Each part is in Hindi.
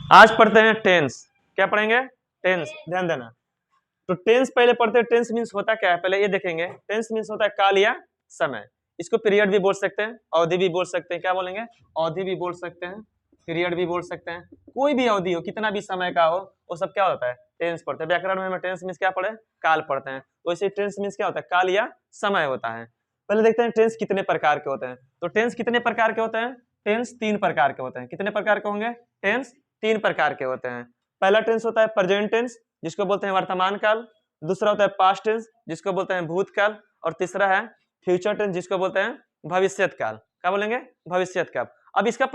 आज पढ़ते हैं टेंस। क्या पढ़ेंगे? टेंस। ध्यान देना। तो टेंस पहले पढ़ते हैं। टेंस मीन्स होता क्या है पहले ये देखेंगे। टेंस मीन्स होता है काल या समय। इसको पीरियड भी बोल सकते हैं, अवधि भी बोल सकते हैं। क्या बोलेंगे? अवधि भी बोल सकते हैं, पीरियड भी बोल सकते हैं। कोई भी अवधि हो, कितना भी समय का हो, वो सब क्या होता है? टेंस पढ़ते हैं। व्याकरण में हम टेंस मीन्स क्या पढ़े? काल पढ़ते हैं। वैसे टेंस मीन्स क्या होता है? काल या समय होता है। पहले देखते हैं टेंस कितने प्रकार के होते हैं। तो टेंस कितने प्रकार के होते हैं? टेंस 3 प्रकार के होते हैं। कितने प्रकार के होंगे? टेंस 3 प्रकार के होते हैं। पहला टेंस होता है प्रेजेंट टेंस, जिसको बोलते हैं वर्तमान काल। दूसरा होता है पास्ट टेंस, जिसको बोलते हैं भूतकाल। और तीसरा है फ्यूचर टेंस, जिसको बोलते हैं भविष्यत काल। क्या बोलेंगे? भविष्यत काल। अब इसका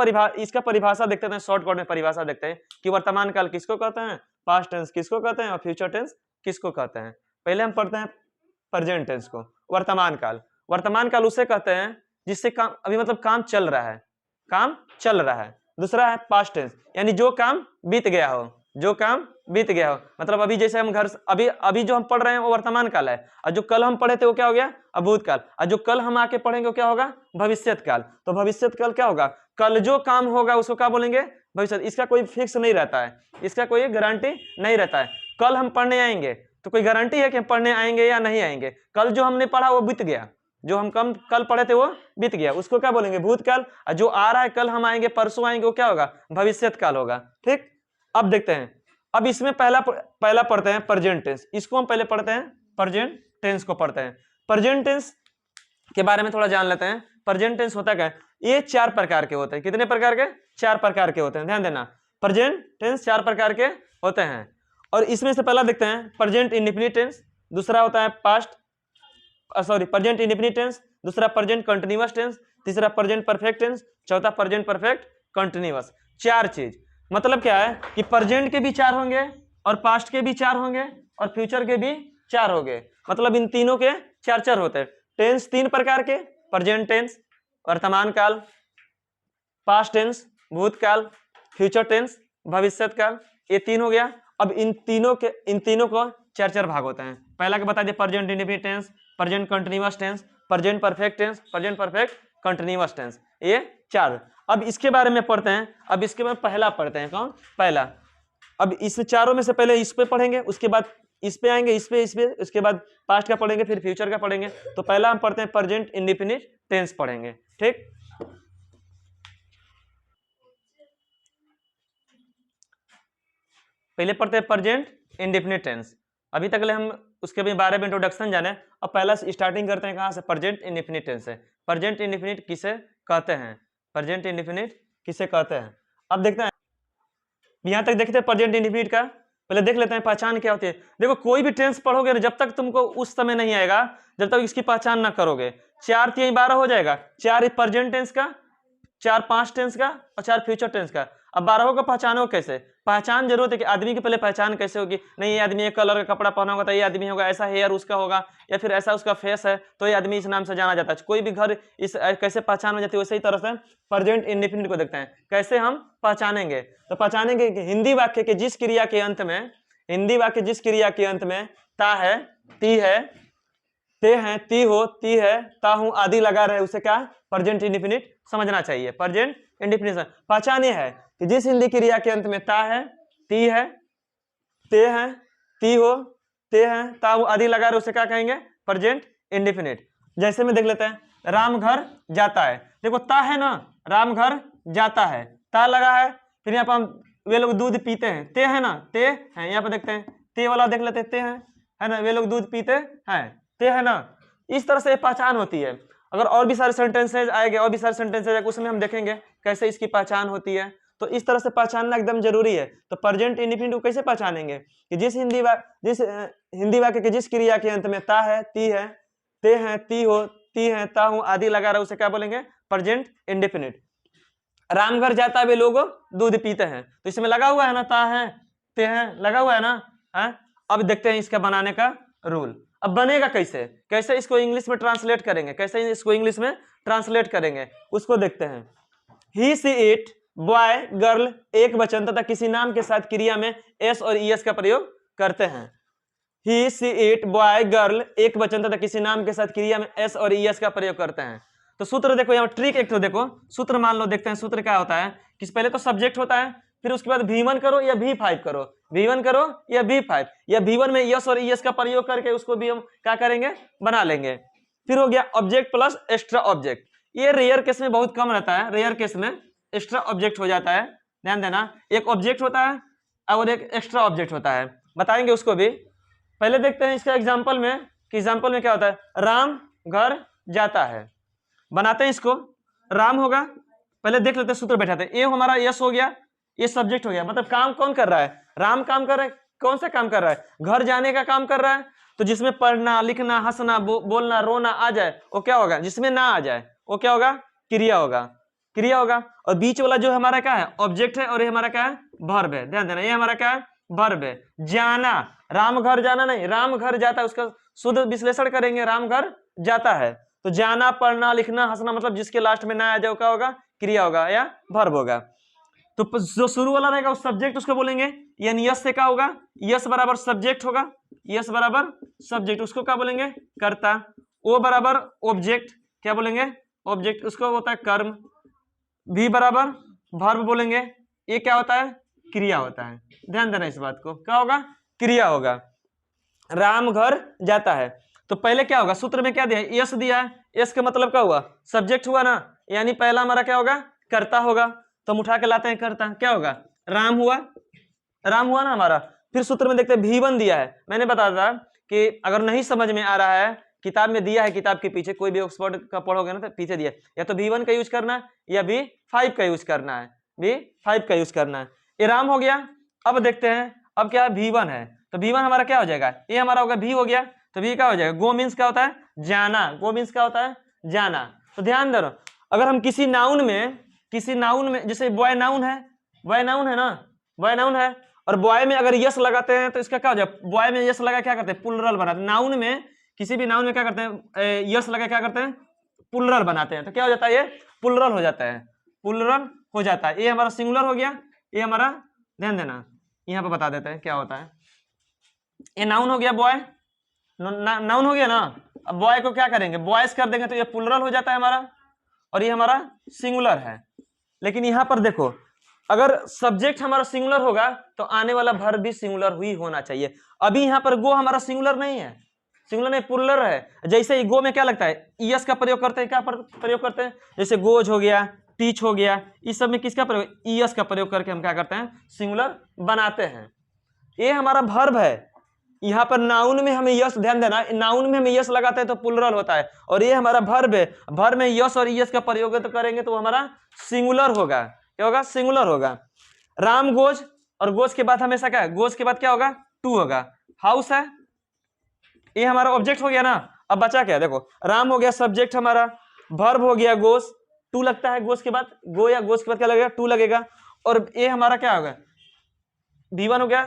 परिभाषा देखते हैं, शॉर्टकट में परिभाषा देखते हैं कि वर्तमान काल किसको कहते हैं, पास्ट टेंस किसको कहते हैं और फ्यूचर टेंस किसको कहते हैं। पहले हम पढ़ते हैं प्रेजेंट टेंस को। वर्तमान काल, वर्तमान काल उसे कहते हैं जिससे काम अभी मतलब काम चल रहा है, काम चल रहा है। दूसरा है पास्ट टेंस, यानी जो काम बीत गया हो, जो काम बीत गया हो। मतलब अभी जैसे हम घर अभी जो हम पढ़ रहे हैं वो वर्तमान काल है, और जो कल हम पढ़े थे वो क्या हो गया? अब भूतकाल। और जो कल हम आके पढ़ेंगे वो क्या होगा? भविष्यत काल। तो भविष्यत काल क्या होगा? कल जो काम होगा उसको क्या बोलेंगे? भविष्य। इसका कोई फिक्स नहीं रहता है, इसका कोई गारंटी नहीं रहता है। कल हम पढ़ने आएंगे तो कोई गारंटी है कि हम पढ़ने आएंगे या नहीं आएंगे? कल जो हमने पढ़ा वो बीत गया, जो हम कल पढ़े थे वो बीत गया, उसको क्या बोलेंगे? भूतकाल। और जो आ रहा है, कल हम आएंगे, परसों आएंगे, वो क्या होगा? भविष्यत काल होगा। ठीक। अब देखते हैं, अब इसमें पहला पढ़ते हैं प्रेजेंट टेंस। इसको हम पहले पढ़ते हैं, प्रेजेंट टेंस को पढ़ते हैं। प्रेजेंट टेंस के बारे में थोड़ा जान लेते हैं। प्रेजेंट टेंस होता क्या है? ये 4 प्रकार के होते हैं। कितने प्रकार के? 4 प्रकार के होते हैं। ध्यान देना, प्रेजेंट टेंस 4 प्रकार के होते हैं। और इसमें से पहला देखते हैं प्रेजेंट इंडेफिनिट टेंस। दूसरा होता है प्रेजेंट इंडेफिनिट टेंस। दूसरा प्रेजेंट कंटीन्यूअस टेंस। तीसरा प्रेजेंट परफेक्ट टेंस। चौथा प्रेजेंट परफेक्ट कंटीन्यूअस। 4 चीज। मतलब क्या है कि प्रेजेंट के भी 4 होंगे, और पास्ट के भी 4 होंगे, और फ्यूचर के भी 4 होंगे। मतलब इन तीनों के 4 होते हैं। टेंस 3 प्रकार के, प्रेजेंट टेंस वर्तमान काल, पास्ट टेंस भूतकाल, फ्यूचर टेंस भविष्यत काल। ये 3 हो गया। अब इन तीनों को 4 भाग होते हैं। पहला के बता दिए present indefinite tense, present continuous tense, present perfect tense, present perfect continuous tense. ये 4। अब इसके बारे में पढ़ते हैं। अब इसके बाद पहला पढ़ते हैं। कौन? पहला। अब इस चारों में से पहले इस पे पढ़ेंगे, उसके बाद इस पे आएंगे, इस पे, उसके बाद पास्ट का पढ़ेंगे, फिर फ्यूचर का पढ़ेंगे। तो पहला हम पढ़ते हैं प्रेजेंट इंडेफिनिट टेंस पढ़ेंगे। ठीक। पहले पढ़ते हैं प्रेजेंट इंडेफिनिट टेंस। अभी तक ले हम उसके बारे में इंट्रोडक्शन जाने। अब पहला स्टार्टिंग करते हैं कहां से? प्रेजेंट इंडेफिनिट टेंस से। प्रेजेंट इंडेफिनिट किसे कहते हैं? प्रेजेंट इंडेफिनिट किसे कहते हैं? अब देखते हैं, यहां तक देखते हैं प्रेजेंट इंडेफिनिट का। पहले देख लेते हैं पहचान क्या होती है। देखो, कोई भी टेंस पढ़ोगे ना, जब तक तुमको उस समय नहीं आएगा जब तक इसकी पहचान ना करोगे। 4 3 12 हो जाएगा। 4 प्रेजेंट टेंस का, 4 पास्ट टेंस का, और 4 फ्यूचर टेंस का। अब 12 को पहचानो कैसे? पहचान जरूरत है कि आदमी की पहले पहचान कैसे होगी? नहीं, ये आदमी एक कलर का कपड़ा पहना होगा तो ये आदमी होगा, ऐसा हेयर उसका होगा, या फिर ऐसा उसका फेस है तो ये आदमी इस नाम से जाना जाता है। कोई भी घर इस कैसे पहचान हो जाती है, वैसे ही तरह से प्रेजेंट इंडेफिनिट को देखते हैं कैसे हम पहचानेंगे। तो पहचानेंगे कि हिंदी वाक्य के जिस क्रिया के अंत में, हिंदी वाक्य जिस क्रिया के अंत में ता है, ती है, ते हैं, ती हो, ती है, ता हूं आदि लगा रहे, उसे क्या? प्रेजेंट इंडेफिनिट समझना चाहिए। प्रेजेंट इंडेफिनिट पहचान ये है कि जिस हिंदी क्रिया के अंत में ता है, ती है, ते हैं, ती हो, ते हैं, ता हूं आदि लगा रहे, उसे क्या कहेंगे? Present indefinite. जैसे में देख लेते हैं, राम घर जाता है। देखो, ता है ना, राम घर जाता है, ता लगा है। फिर यहाँ पर हम वे लोग दूध पीते हैं, ते है ना, ते हैं। यहाँ पर देखते हैं, ते वाला देख लेते हैं, ते है ना, वे लोग दूध पीते हैं, ते है ना। इस तरह से पहचान होती है। अगर और भी सारे सेंटेंसेज आएंगे, और भी सारे सेंटेंसेज आएंगे, उसमें हम देखेंगे कैसे इसकी पहचान होती है। तो इस तरह से पहचानना एकदम जरूरी है। तो प्रेजेंट इंडेफिनिट को कैसे पहचानेंगे? कि जिस हिंदी वाक्य के जिस क्रिया के अंत में ता है, ती है, ते हैं, ती हो, ती है, ता हूं आदि लगा रहा, उसे क्या बोलेंगे? Present indefinite. राम घर जाता है, वे लोग दूध पीते हैं, तो इसमें लगा हुआ है ना, ता है, ते हैं, लगा हुआ है ना, है? अब देखते हैं इसका बनाने का रूल। अब बनेगा कैसे? कैसे इसको इंग्लिश में ट्रांसलेट करेंगे? कैसे इसको इंग्लिश में ट्रांसलेट करेंगे उसको देखते हैं। ही, सी, इट, बॉय, गर्ल एक वचन तथा किसी नाम के साथ क्रिया में एस और ईएस का प्रयोग करते हैं। ही, सी, इट, बॉय, गर्ल एक वचन तथा किसी नाम के साथ क्रिया में एस और ईएस का प्रयोग करते हैं। तो सूत्र देखो, यहाँ ट्रिक एक तो देखो, सूत्र मान लो, देखते हैं सूत्र क्या होता है। कि पहले तो सब्जेक्ट होता है, फिर उसके बाद V1 करो या V5 करो, V1 करो या V5, या V1 में यस और ईएस का प्रयोग करके उसको भी हम क्या करेंगे, बना लेंगे। फिर हो गया ऑब्जेक्ट प्लस एक्स्ट्रा ऑब्जेक्ट। ये रेयर केस में बहुत कम रहता है, रेयर केस में एक्स्ट्रा ऑब्जेक्ट हो जाता है, ध्यान देना। एक ऑब्जेक्ट होता है और एक एक्स्ट्रा ऑब्जेक्ट होता है, बताएंगे उसको भी। पहले देखते हैं इसका एग्जाम्पल में कि एग्जाम्पल में क्या होता है। राम घर जाता है, बनाते हैं इसको। राम होगा, पहले देख लेते हैं सूत्र बैठाते हैं। ये हमारा यस हो गया, ये सब्जेक्ट हो गया, मतलब काम कौन कर रहा है, राम काम कर रहा है। कौन सा काम कर रहा है, घर जाने का काम कर रहा है। तो जिसमें पढ़ना लिखना हंसना बोलना रोना आ जाए वो क्या होगा, जिसमें ना आ जाए वो क्या होगा, क्रिया होगा, क्रिया होगा। और बीच वाला जो हमारा क्या है, ऑब्जेक्ट है, और ये हमारा क्या है, वर्ब है। ध्यान देना, ये हमारा क्या है, वर्ब है। जाना, राम घर जाना नहीं, राम घर जाता है, उसका शुद्ध विश्लेषण करेंगे, राम घर जाता है। तो जाना पढ़ना लिखना हंसना मतलब जिसके लास्ट में ना आ जाए क्या होगा, क्रिया होगा या वर्ब होगा। तो जो शुरू वाला रहेगा उस सब्जेक्ट उसको बोलेंगे, यानी यस से क्या होगा, यस बराबर सब्जेक्ट होगा, यस बराबर सब्जेक्ट, उसको क्या बोलेंगे, कर्ता। ओ बराबर ऑब्जेक्ट, क्या बोलेंगे, ऑब्जेक्ट, उसको होता है कर्म। भी बराबर वर्ब बोलेंगे, ये क्या होता है, क्रिया होता है। ध्यान देना इस बात को, क्या होगा, क्रिया होगा। राम घर जाता है, तो पहले क्या होगा, सूत्र में क्या दिया है, यस दिया है। यस का मतलब क्या हुआ, सब्जेक्ट हुआ ना, यानी पहला हमारा क्या होगा, कर्ता होगा। तो हम उठा के लाते हैं कर्ता, क्या होगा, राम हुआ, राम हुआ ना हमारा। फिर सूत्र में देखते हैं V1 दिया है। मैंने बताया था कि अगर नहीं समझ में आ रहा है, किताब में दिया है, किताब के पीछे कोई भी ऑक्सफोर्ड का पढ़ोगे ना तो पीछे दिया है, या तो V1 का यूज करना है या V5 का यूज करना है, V5 का यूज करना है। ये राम हो गया। अब देखते हैं, अब क्या है, V1 है, तो V1 हमारा क्या हो जाएगा, ये हमारा होगा V हो गया, तो V क्या हो जाएगा, गो मीन्स क्या होता है, जाना, गो मीन्स क्या होता है, जाना। तो ध्यान दो, अगर हम किसी नाउन में जैसे बॉय नाउन है, बॉय नाउन है ना, बॉय नाउन है, और बॉय में अगर यस लगाते हैं तो इसका क्या हो जाए, बॉय में यस लगा क्या करते हैं, प्लुरल बनाते हैं। नाउन में, किसी भी नाउन में क्या करते हैं, यस लगा क्या करते हैं, प्लुरल बनाते हैं। तो क्या हो जाता है, ये प्लुरल हो जाता है, प्लुरल हो जाता है। ये हमारा सिंगुलर हो गया, ये हमारा, ध्यान देना यहाँ पे बता देते हैं क्या होता है। ये नाउन हो गया बॉय, नाउन हो गया ना। अब बॉय को क्या करेंगे, बॉयज कर देंगे तो ये प्लुरल हो जाता है हमारा, और ये हमारा सिंगुलर है। लेकिन यहाँ पर देखो, अगर सब्जेक्ट हमारा सिंगुलर होगा तो आने वाला वर्ब भी सिंगुलर ही होना चाहिए। अभी यहाँ पर गो हमारा सिंगुलर नहीं है, सिंगुलर नहीं प्लुरल है। जैसे ही गो में क्या लगता है, ईएस का प्रयोग करते हैं, क्या प्रयोग करते हैं, जैसे गोज हो गया, टीच हो गया, इस सब में किसका प्रयोग, ईएस का प्रयोग करके हम क्या करते हैं, सिंगुलर बनाते हैं। ये हमारा वर्ब है। यहाँ पर नाउन में हमें यस, ध्यान देना, नाउन में हमें यस लगाते हैं तो प्लुरल होता है, और ये हमारा वर्ब है। वर्ब में यस और ईएस का प्रयोग तो करेंगे तो हमारा सिंगुलर होगा, क्या होगा, सिंगुलर होगा। राम गोज, और गोज के बाद हमेशा क्या है, गोज के बाद क्या होगा, टू होगा। हाउस है, ये हमारा ऑब्जेक्ट हो गया ना। अब बचा क्या, देखो, राम हो गया सब्जेक्ट हमारा, वर्ब हो गया गोज, टू लगता है गोज के बाद, गो या गोज के बाद क्या लगेगा, टू लगेगा। और ये हमारा क्या होगा, V1 हो गया,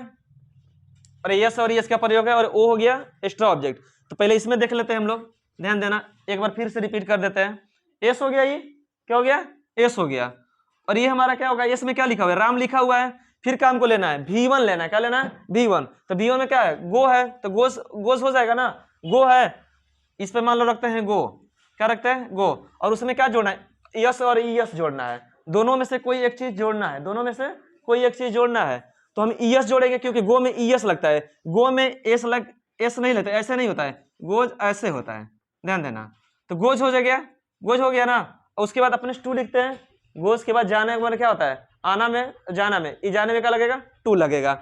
और यस और यस का प्रयोग है, और ओ हो गया एक्स्ट्रा ऑब्जेक्ट। तो पहले इसमें देख लेते हैं हम लोग, ध्यान देना, एक बार फिर से रिपीट कर देते हैं। एस हो गया, ये क्या हो गया, एस हो गया। और ये हमारा क्या होगा, एस में क्या लिखा हुआ है, राम लिखा हुआ है। फिर काम को लेना है, V1 लेना है, क्या लेना है, V1। तो V1 में क्या है, गो है, तो गोस गोस हो जाएगा ना, गो है, इस पे मान लो रखते हैं गो, क्या रखते हैं, गो। और उसमें क्या जोड़ना है, यस और ईएस जोड़ना है, दोनों में से कोई एक चीज जोड़ना है, दोनों में से कोई एक चीज जोड़ना है। तो हम ईएस जोड़ेंगे, क्योंकि गो में ईएस लगता है, गो में एस नहीं लगता, ऐसे नहीं होता है, गोज ऐसे होता है, ध्यान देना। तो गोज हो गया, गोज हो गया ना। और उसके बाद अपने टू लिखते हैं, गोज के बाद जाने के बाद क्या होता है, आना में जाना में, ई जाने में क्या लगेगा, टू लगेगा।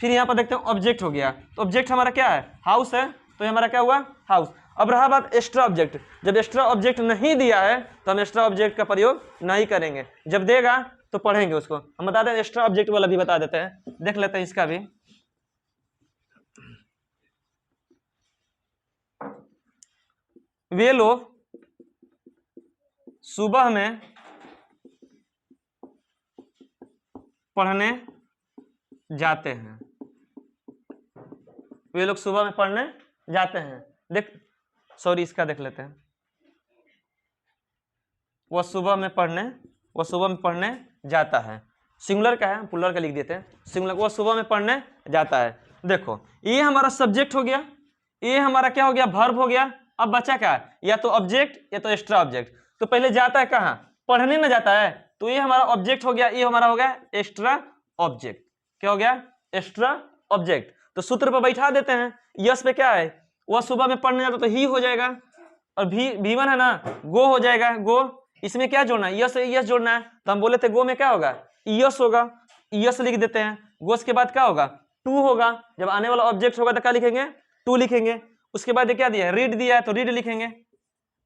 फिर यहाँ पर देखते हैं ऑब्जेक्ट हो गया, तो ऑब्जेक्ट हमारा क्या है, हाउस है, तो हमारा क्या हुआ, हाउस। अब रहा बात एक्स्ट्रा ऑब्जेक्ट, जब एक्स्ट्रा ऑब्जेक्ट नहीं दिया है तो हम एक्स्ट्रा ऑब्जेक्ट का प्रयोग नहीं करेंगे, जब देगा तो पढ़ेंगे उसको। हम बता दें, एक्स्ट्रा ऑब्जेक्ट वाला भी बता देते हैं, देख लेते हैं इसका भी। वे लोग सुबह में पढ़ने जाते हैं, वे लोग सुबह में पढ़ने जाते हैं। देख, सॉरी, इसका देख लेते हैं। वह सुबह में पढ़ने जाता है, सिंगुलर का है, प्लुरल का लिख देते हैं, सिंगुलर। वह सुबह में पढ़ने जाता है। देखो, ये हमारा सब्जेक्ट हो गया, ये हमारा क्या हो गया, वर्ब हो गया। अब बचा क्या, या तो ऑब्जेक्ट या तो एक्स्ट्रा ऑब्जेक्ट। तो पहले जाता है कहाँ, पढ़ने ना जाता है, तो ये हमारा ऑब्जेक्ट हो गया, ये हमारा हो गया एक्स्ट्रा ऑब्जेक्ट। क्या हो गया? Extra object. तो सूत्र पर बैठा देते हैं, यस पे क्या है, वह सुबह में पढ़ने जाता तो ही हो जाएगा, और V1 है ना, गो हो जाएगा, गो। इसमें क्या जोड़ना है, यस यस जोड़ना है, तो हम बोले थे गो में क्या होगा, यस होगा, यस लिख देते हैं। गो के बाद क्या होगा, टू होगा, जब आने वाला ऑब्जेक्ट होगा तो क्या लिखेंगे, टू लिखेंगे। उसके बाद ये क्या दिया है, रीड दिया है तो रीड लिखेंगे।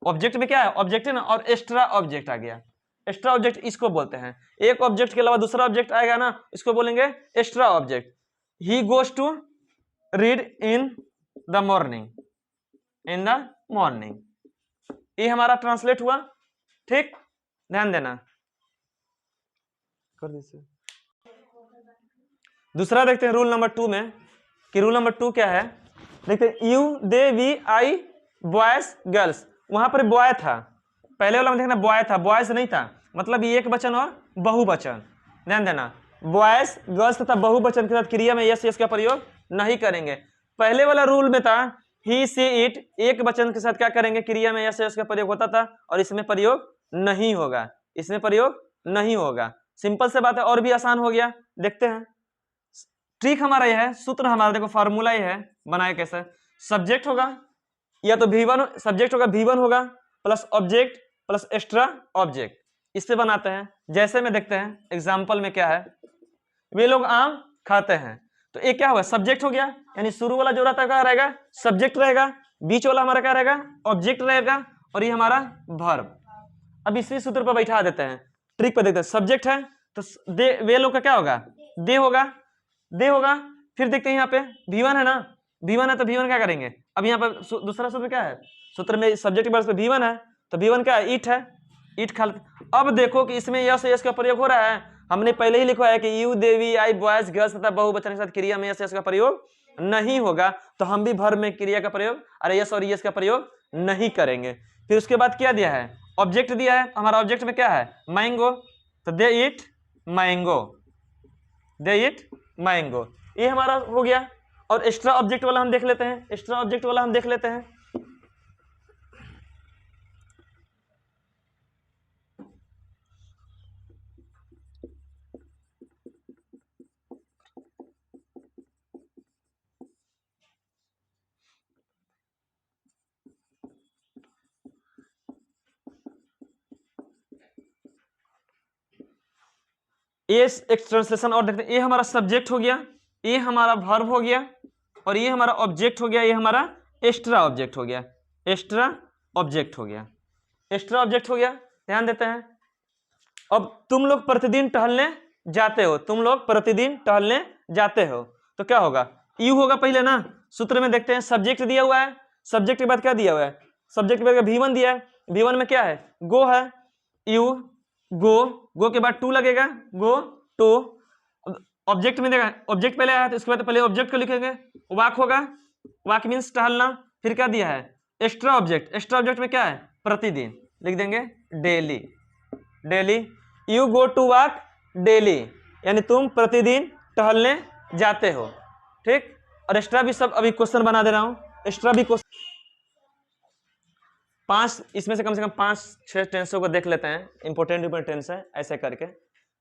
ऑब्जेक्ट में क्या है, ऑब्जेक्ट है ना, और एक्स्ट्रा ऑब्जेक्ट आ गया। एक्स्ट्रा ऑब्जेक्ट इसको बोलते हैं, एक ऑब्जेक्ट के अलावा दूसरा ऑब्जेक्ट आएगा ना, इसको बोलेंगे extra object. He goes to read in the morning, in the morning, ये हमारा ट्रांसलेट हुआ। ठीक, ध्यान देना। कर दीजिए। दूसरा देखते हैं रूल नंबर 2 में, कि रूल नंबर 2 क्या है। देखते हैं, you they we I boys girls, वहां पर बॉय था, पहले वाला में देखना बॉय था, बॉयज नहीं था, मतलब ये एक वचन और बहुवचन। ध्यान देना, बॉयज गर्ल्स तथा बहुवचन के साथ क्रिया में यस यस का प्रयोग नहीं करेंगे। पहले वाला रूल में था ही सी इट, एक वचन के साथ क्या करेंगे, क्रिया में यस यस का प्रयोग होता था, और इसमें प्रयोग नहीं होगा, इसमें प्रयोग नहीं होगा। सिंपल से बात है, और भी आसान हो गया। देखते हैं, ट्रिक हमारा यह है, सूत्र हमारा देखो, फार्मूला ये है बनाए कैसे। सब्जेक्ट होगा या तो V1, सब्जेक्ट होगा V1 होगा plus object plus extra object, इससे बनाते हैं। जैसे में देखते हैं एग्जाम्पल में क्या है, वे लोग आम खाते हैं, तो एक क्या होगा, सब्जेक्ट हो गया, यानी शुरू वाला जो रहता है क्या रहेगा, सब्जेक्ट रहेगा, बीच वाला हमारा क्या रहेगा, ऑब्जेक्ट रहेगा, और ये हमारा वर्ब। अब इसी सूत्र पर बैठा देते हैं, ट्रिक पर देखते हैं। सब्जेक्ट है तो दे, वे लोग का क्या होगा, दे होगा, दे होगा। फिर देखते हैं यहाँ पे V1 है ना, V1 है तो V1 क्या करेंगे, अब यहाँ पर दूसरा सूत्र क्या है, सूत्र में सब्जेक्ट वर्ब पे V1 है, तो V1 क्या है, ईट है, ईट खा। अब देखो कि इसमें यस यस का प्रयोग हो रहा है, हमने पहले ही लिखा है कि you Devi I boys girls तथा बहुवचन के साथ क्रिया में यस यस का प्रयोग नहीं होगा, तो हम भी वर्ब में क्रिया का प्रयोग, अरे यस और यस का प्रयोग नहीं करेंगे। फिर उसके बाद क्या दिया है, ऑब्जेक्ट दिया है, हमारा ऑब्जेक्ट में क्या है, मैंगो, तो they eat mango, they eat mango, ये हमारा हो गया। और एक्स्ट्रा ऑब्जेक्ट वाला हम देख लेते हैं, एक्स्ट्रा ऑब्जेक्ट वाला हम देख लेते हैं। ये एक ट्रांसलेशन और देखते हैं, ये हमारा सब्जेक्ट हो गया, ये हमारा वर्ब हो गया, और ये हमारा ऑब्जेक्ट हो गया, ये हमारा एक्स्ट्रा ऑब्जेक्ट हो गया, एक्स्ट्रा ऑब्जेक्ट हो गया, एक्स्ट्रा ऑब्जेक्ट हो गया। ध्यान देते हैं, अब तुम लोग प्रतिदिन टहलने जाते हो, तुम लोग प्रतिदिन टहलने जाते हो, तो क्या होगा, यू होगा पहले ना। सूत्र में देखते हैं, सब्जेक्ट दिया हुआ है, सब्जेक्ट के बाद क्या दिया हुआ है, सब्जेक्ट के बाद V1 दिया है, V1 में क्या है, गो है, यू गो, गो के बाद टू लगेगा, गो टू। ऑब्जेक्ट में देखा, ऑब्जेक्ट पहले आया तो इसके बाद पहले ऑब्जेक्ट को लिखेंगे, वॉक होगा, वॉक मीन्स टहलना। फिर क्या दिया है, एक्स्ट्रा ऑब्जेक्ट, एक्स्ट्रा ऑब्जेक्ट में क्या है, प्रतिदिन, लिख देंगे daily, daily. You go to walk daily, यानी तुम प्रतिदिन टहलने जाते हो। ठीक, और एक्स्ट्रा भी सब अभी क्वेश्चन बना दे रहा हूं, एक्स्ट्रा भी क्वेश्चन 5, इसमें से कम 5-6 टेंसों को देख लेते हैं, इंपोर्टेंट टेंस है ऐसे करके।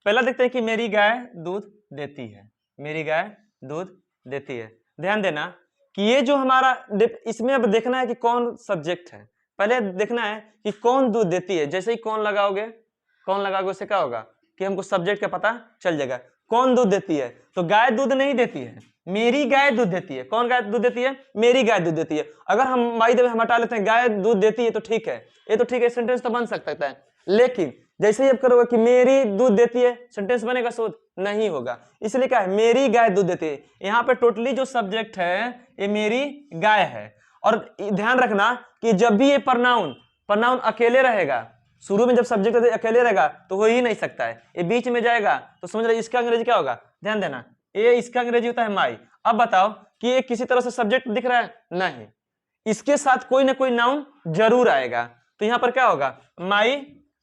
पहला देखते हैं कि मेरी गाय दूध देती है, मेरी गाय दूध देती है। ध्यान देना कि ये जो हमारा, इसमें अब देखना है कि कौन सब्जेक्ट है, पहले देखना है कि कौन दूध देती है। जैसे ही कौन लगाओगे, कौन लगाओगे उससे क्या होगा कि हमको सब्जेक्ट का पता चल जाएगा। कौन दूध देती है, तो गाय दूध नहीं देती है, मेरी गाय दूध देती है। कौन गाय दूध देती है, मेरी गाय दूध देती है। अगर हम बाय द वे हम हटा लेते हैं गाय दूध देती है तो ठीक है, ये तो ठीक है, सेंटेंस तो बन सकता है। लेकिन जैसे ही आप करोगे कि मेरी दूध देती है, सेंटेंस बनेगा, शोध नहीं होगा। इसलिए क्या है, मेरी गाय दूध देती है। यहाँ पे टोटली जो सब्जेक्ट है ये मेरी गाय है। और ध्यान रखना कि जब भी ये प्रनाउन अकेले रहेगा, शुरू में जब सब्जेक्ट अकेले रहेगा तो हो ही नहीं सकता है, ये बीच में जाएगा तो समझ रहे इसका अंग्रेजी क्या होगा। ध्यान देना, ये इसका अंग्रेजी होता है माई। अब बताओ कि ये किसी तरह से सब्जेक्ट दिख रहा है, नहीं, इसके साथ कोई ना कोई नाउन जरूर आएगा। तो यहाँ पर क्या होगा, माई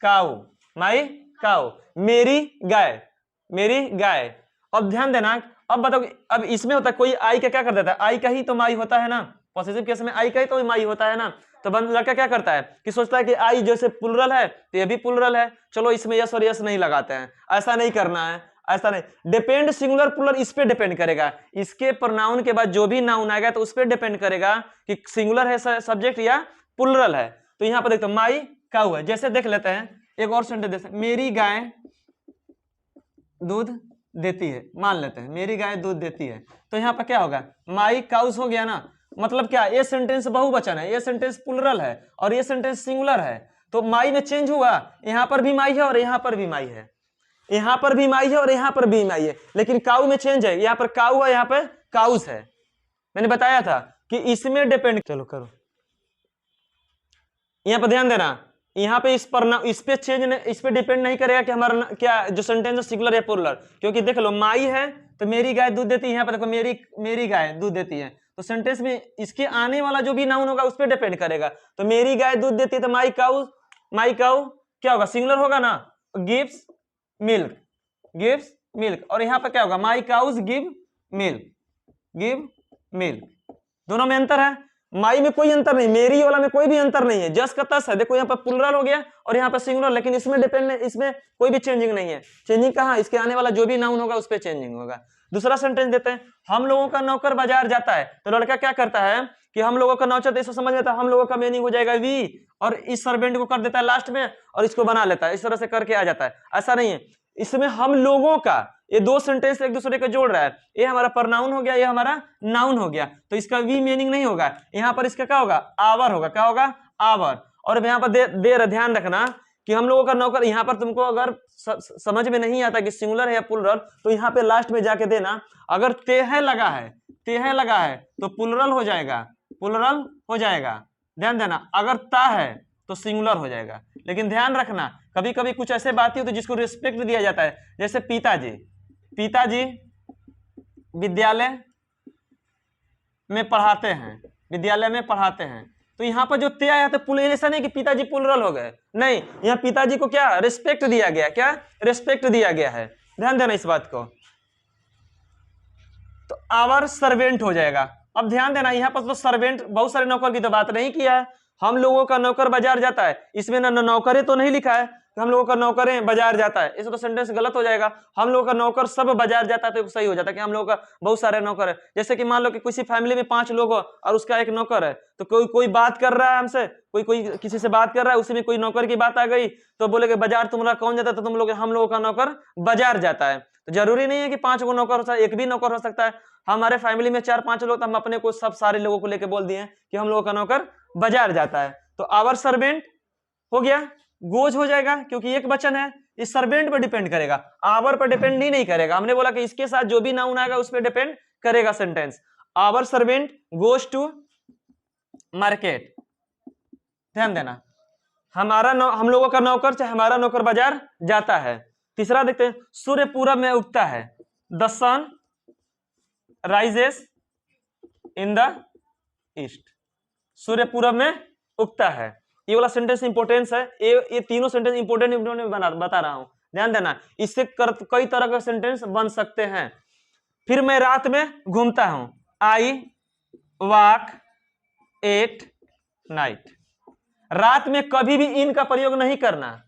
काऊ, माई काऊ, मेरी गाय, मेरी गाय। अब ध्यान देना, अब बताओ, अब इसमें होता है कोई आई का क्या कर देता है, आई का ही तो माई होता है ना, पॉजिटिव केस में आई का ही तो माई होता है ना। तो लड़का क्या करता है कि सोचता है कि आई जैसे प्लुरल है तो ये भी प्लुरल है, चलो इसमें यस और यस नहीं लगाते हैं, ऐसा नहीं करना है। ऐसा नहीं। डिपेंड सिंगुलर प्लूरल इस पे डिपेंड करेगा, इसके प्रोनाउन के बाद जो भी नाउन आएगा तो उस पे डिपेंड करेगा कि सिंगुलर है सब्जेक्ट या प्लूरल है। तो यहाँ पर देखते माई काऊ है, जैसे देख लेते हैं एक और सेंटेंस देते हैं, मेरी गाय दूध देती है, मान लेते हैं मेरी गाय दूध देती है। तो यहाँ पर क्या होगा, माई काउस हो गया ना, मतलब क्या, ये सेंटेंस बहुवचन है, ये सेंटेंस प्लूरल है और ये सेंटेंस सिंगुलर है। तो माई में चेंज हुआ, यहाँ पर भी माई है और यहाँ पर भी माई है, यहाँ पर भी माई है और यहाँ पर भी माई है, लेकिन काऊ में चेंज है, यहाँ पर काऊ है, यहाँ पर काउस है। मैंने बताया था कि इसमें डिपेंड, चलो करो, यहाँ पर ध्यान देना, यहाँ पे इस पे चेंज इस पे डिपेंड नहीं करेगा कि हमारा क्या जो सेंटेंस है सिंगुलर या प्लूरल, क्योंकि देख लो माई है तो मेरी गाय दूध देती है, यहाँ पे देखो मेरी गाय दूध देती है, तो सेंटेंस में इसके आने वाला जो भी नाउन होगा उस पे डिपेंड करेगा। तो मेरी गाय दूध देती है तो माई काउ क्या होगा, सिंगुलर होगा ना, गिव्स मिल्क, और यहाँ पर क्या होगा, माई काउस गिव मिल्क। दोनों में अंतर है, माई में कोई अंतर नहीं, मेरी वाला में कोई भी अंतर नहीं है, जस का तस है। देखो यहाँ पर प्लूरल हो गया और यहाँ पर सिंगुलर, लेकिन इसमें डिपेंड नहीं, इसमें कोई भी चेंजिंग नहीं है। चेंजिंग कहाँ, इसके आने वाला जो भी नाउन होगा उस पर चेंजिंग होगा। दूसरा सेंटेंस देते हैं, हम लोगों का नौकर बाजार जाता है। तो लड़का क्या करता है कि हम लोगों का नौकर, इसको समझ लेता है, हम लोगों का मीनिंग हो जाएगा वी, और इस सर्वेंट को कर देता है लास्ट में और इसको बना लेता है, इस तरह से करके आ जाता है। ऐसा नहीं है, इसमें हम लोगों का, ये दो सेंटेंस एक दूसरे को जोड़ रहा है, ये हमारा प्रनाउन हो गया, ये हमारा नाउन हो गया, तो इसका वी मीनिंग नहीं होगा, यहाँ पर इसका क्या होगा, आवर होगा। क्या होगा, आवर। और यहाँ पर दे ध्यान रखना कि हम लोगों का नौकर, यहाँ पर तुमको अगर समझ में नहीं आता कि सिंगुलर है या प्लूरल, तो यहाँ पे लास्ट में जाके देना, अगर तेह लगा है तो प्लूरल हो जाएगा, ध्यान देना। अगर ता है तो सिंगुलर हो जाएगा। लेकिन ध्यान रखना, कभी कभी कुछ ऐसे बातें होती है जिसको रिस्पेक्ट दिया जाता है, जैसे पिताजी विद्यालय में पढ़ाते हैं, तो यहाँ पर जो ते आया था पुल, ऐसा नहीं कि पिताजी प्लूरल हो गए, नहीं, यहाँ पिताजी को क्या रिस्पेक्ट दिया गया, क्या रिस्पेक्ट दिया गया है, ध्यान देना इस बात को। तो आवर सर्वेंट हो जाएगा। अब ध्यान देना, यहाँ पर तो सर्वेंट, बहुत सारे नौकर की तो बात नहीं किया है। हम लोगों का नौकर बाजार जाता है, इसमें ना नौकरे तो नहीं लिखा है, हम लोगों का नौकरे बाजार जाता है, इसमें तो सेंटेंस गलत हो जाएगा। हम लोगों का नौकर सब बाजार जाता है तो सही हो जाता है कि हम लोगों का बहुत सारे नौकर है। जैसे कि मान लो कि किसी फैमिली में 5 लोग हो और उसका एक नौकर है, तो कोई बात कर रहा है हमसे, कोई किसी से बात कर रहा है, उसी में कोई नौकर की बात आ गई, तो बोले कि बाजार तुम्हारा कौन जाता है, तो हम लोगों का नौकर बाजार जाता है। तो जरूरी नहीं है कि 5 को नौकर हो सकता है, एक भी नौकर हो सकता है। हमारे फैमिली में 4-5 लोग, तो हम अपने को सब सारे लोगों को लेके बोल दिए कि हम लोगों का नौकर बाजार जाता है। तो आवर सर्वेंट हो गया, गोज हो जाएगा क्योंकि एक वचन है, इस सर्वेंट पर डिपेंड करेगा, आवर पर डिपेंड नहीं करेगा। हमने बोला कि इसके साथ जो भी नाउन आएगा उस पर डिपेंड करेगा sentence. Our servant goes to market, ध्यान देना, हम लोगों का नौकर चाहे हमारा नौकर बाजार जाता है। तीसरा देखते हैं, सूर्य पूरब में उगता है, the sun rises in the east, सूर्य पूरब में उगता है। ये वाला सेंटेंस इंपोर्टेंस है, ये तीनों सेंटेंस इंपोर्टेंट बता रहा हूं, ध्यान देना। इससे कई तरह के सेंटेंस बन सकते हैं। फिर मैं रात में घूमता हूं, आई वॉक एट नाइट। रात में कभी भी इन का प्रयोग नहीं करना,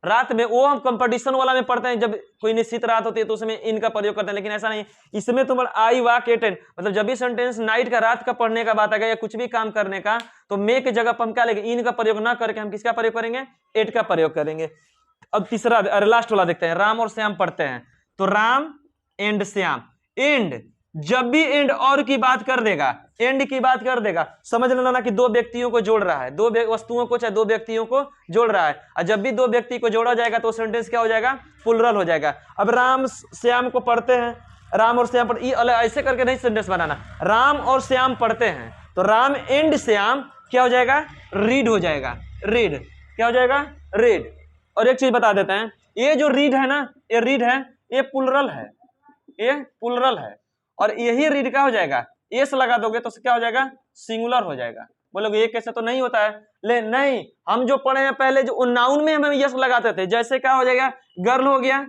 रात में वो हम कंपटीशन वाला में पढ़ते हैं, जब कोई निश्चित रात होती है तो उसमें इन का प्रयोग करते हैं, लेकिन ऐसा नहीं। इसमें तुम्हारा आई वॉक एट, मतलब जब भी सेंटेंस नाइट का, रात का पढ़ने का बात आ गया या कुछ भी काम करने का, तो मे की जगह पर हम क्या लेंगे, इन का प्रयोग ना करके हम किसका प्रयोग करेंगे, एट का प्रयोग करेंगे। अब तीसरा लास्ट वाला देखते हैं, राम और श्याम पढ़ते हैं, तो राम एंड श्याम। एंड जब भी एंड और की बात कर देगा, एंड की बात कर देगा, समझ लेना कि दो व्यक्तियों को जोड़ रहा है, दो वस्तुओं को चाहे दो व्यक्तियों को जोड़ रहा है, और जब भी दो व्यक्ति को जोड़ा जाएगा तो सेंटेंस क्या हो जाएगा, प्लूरल हो जाएगा। अब राम श्याम को पढ़ते हैं, राम और श्याम ये ऐसे करके नहीं सेंटेंस बनाना, राम और श्याम पढ़ते हैं, तो राम एंड श्याम क्या हो जाएगा, रीड हो जाएगा, रीड क्या हो जाएगा, रीड। और एक चीज बता देते हैं, ये जो रीड है ना, ये रीड है, ये प्लूरल है, ये प्लूरल है, और यही रीड का हो जाएगा, एस लगा दोगे तो क्या हो जाएगा, सिंगुलर हो जाएगा। बोलोगे ये कैसे, तो नहीं होता है, ले नहीं, हम जो पढ़े हैं पहले, जो नाउन में हम यस लगाते थे, जैसे क्या हो जाएगा, गर्ल हो गया,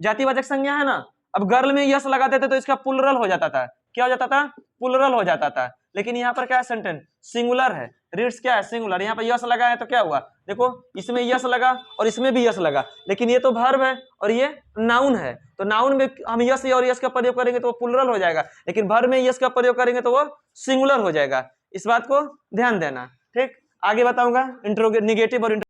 जातिवाचक संज्ञा है ना, अब गर्ल में यस लगाते थे तो इसका प्लूरल हो जाता था, क्या हो जाता था, प्लूरल हो जाता था। लेकिन यहाँ पर क्या है, सेंटेंस सिंगुलर है, रीड्स क्या है, सिंगुलर। यहाँ पर यस लगा है तो क्या हुआ, देखो इसमें यस लगा और इसमें भी यस लगा, लेकिन ये तो वर्ब है और ये नाउन है, तो नाउन में हम यस और यस का प्रयोग करेंगे तो वो प्लुरल हो जाएगा, लेकिन वर्ब में यस का प्रयोग करेंगे तो वो सिंगुलर हो जाएगा। इस बात को ध्यान देना। ठीक, आगे बताऊंगा निगेटिव और